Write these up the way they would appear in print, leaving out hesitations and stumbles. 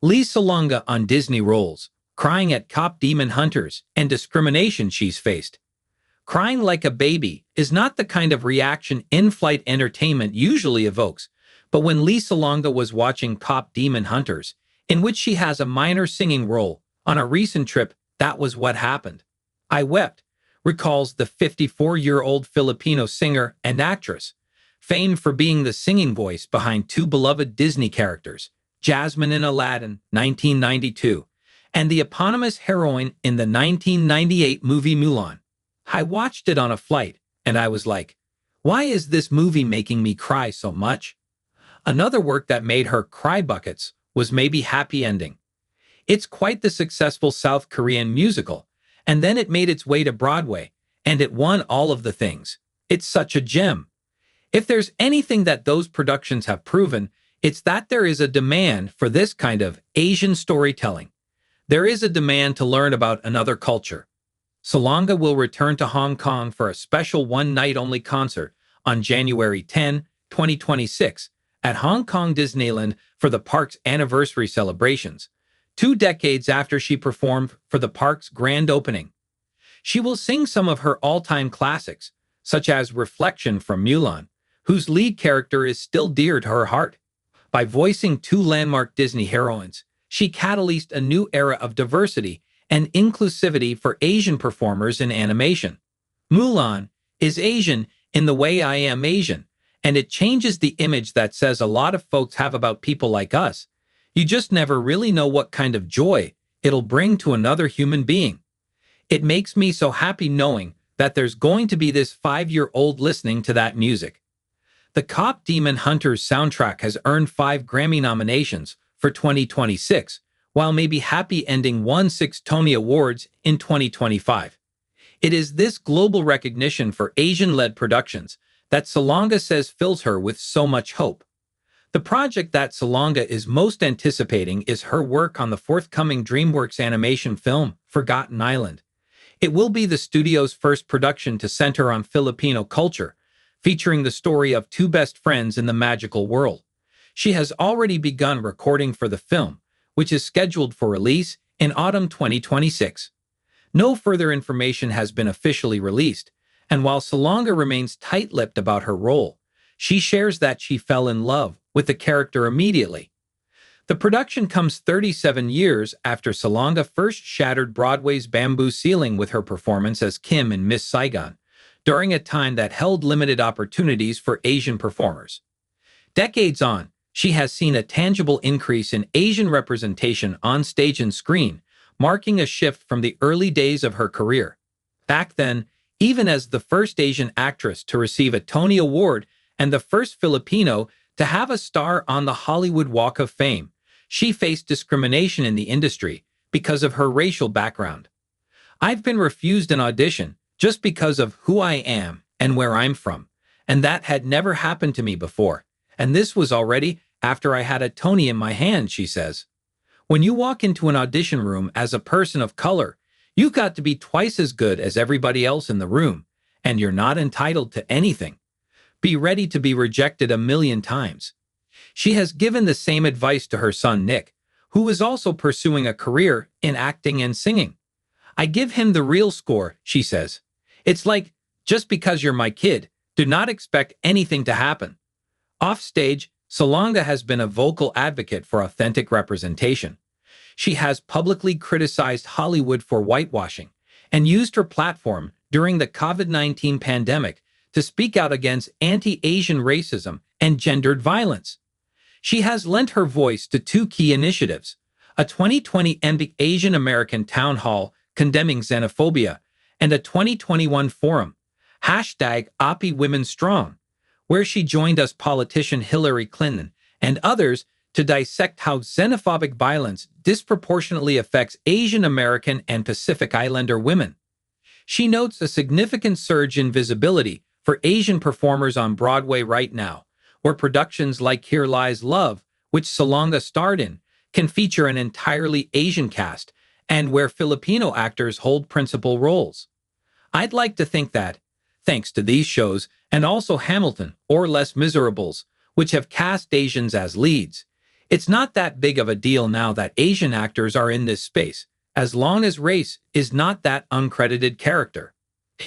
Lea Salonga on Disney roles, crying at cop demon hunters and discrimination she's faced. Crying like a baby is not the kind of reaction in-flight entertainment usually evokes, but when Lea Salonga was watching Cop Demon Hunters, in which she has a minor singing role, on a recent trip, that was what happened. I wept, recalls the 54-year-old Filipino singer and actress, famed for being the singing voice behind two beloved Disney characters, Jasmine in Aladdin, 1992, and the eponymous heroine in the 1998 movie Mulan. I watched it on a flight, and I was like, why is this movie making me cry so much? Another work that made her cry buckets was Maybe Happy Ending. It's quite the successful South Korean musical, and then it made its way to Broadway, and it won all of the things. It's such a gem. If there's anything that those productions have proven, it's that there is a demand for this kind of Asian storytelling. There is a demand to learn about another culture. Salonga will return to Hong Kong for a special one-night-only concert on January 10, 2026, at Hong Kong Disneyland for the park's anniversary celebrations, 2 decades after she performed for the park's grand opening. She will sing some of her all-time classics, such as Reflection from Mulan, whose lead character is still dear to her heart. By voicing 2 landmark Disney heroines, she catalyzed a new era of diversity and inclusivity for Asian performers in animation. Mulan is Asian in the way I am Asian, and it changes the image that says a lot of folks have about people like us. You just never really know what kind of joy it'll bring to another human being. It makes me so happy knowing that there's going to be this 5-year-old listening to that music. The Cop Demon Hunters soundtrack has earned 5 Grammy nominations for 2026, while Maybe Happy Ending won 6 Tony Awards in 2025. It is this global recognition for Asian-led productions that Salonga says fills her with so much hope. The project that Salonga is most anticipating is her work on the forthcoming DreamWorks animation film, Forgotten Island. It will be the studio's first production to center on Filipino culture, featuring the story of 2 best friends in the magical world. She has already begun recording for the film, which is scheduled for release in autumn 2026. No further information has been officially released, and while Salonga remains tight-lipped about her role, she shares that she fell in love with the character immediately. The production comes 37 years after Salonga first shattered Broadway's bamboo ceiling with her performance as Kim in Miss Saigon, during a time that held limited opportunities for Asian performers. Decades on, she has seen a tangible increase in Asian representation on stage and screen, marking a shift from the early days of her career. Back then, even as the first Asian actress to receive a Tony Award and the first Filipino to have a star on the Hollywood Walk of Fame, she faced discrimination in the industry because of her racial background. I've been refused an audition just because of who I am and where I'm from, and that had never happened to me before. And this was already after I had a Tony in my hand, she says. When you walk into an audition room as a person of color, you've got to be twice as good as everybody else in the room, and you're not entitled to anything. Be ready to be rejected a million times. She has given the same advice to her son Nick, who is also pursuing a career in acting and singing. I give him the real score, she says. It's like, just because you're my kid, do not expect anything to happen. Offstage, Salonga has been a vocal advocate for authentic representation. She has publicly criticized Hollywood for whitewashing and used her platform during the COVID-19 pandemic to speak out against anti-Asian racism and gendered violence. She has lent her voice to 2 key initiatives: a 2020 Asian American Town Hall condemning xenophobia and a 2021 forum, #OppiWomenStrong, where she joined us politician Hillary Clinton and others to dissect how xenophobic violence disproportionately affects Asian American and Pacific Islander women. She notes a significant surge in visibility for Asian performers on Broadway right now, where productions like Here Lies Love, which Salonga starred in, can feature an entirely Asian cast, and where Filipino actors hold principal roles. I'd like to think that, thanks to these shows, and also Hamilton or Les Miserables, which have cast Asians as leads, It's not that big of a deal now that Asian actors are in this space, as long as race is not that uncredited character.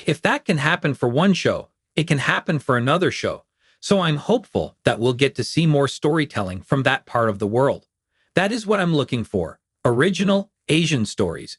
If that can happen for one show, it can happen for another show. So I'm hopeful that we'll get to see more storytelling from that part of the world. That is what I'm looking for: original Asian stories.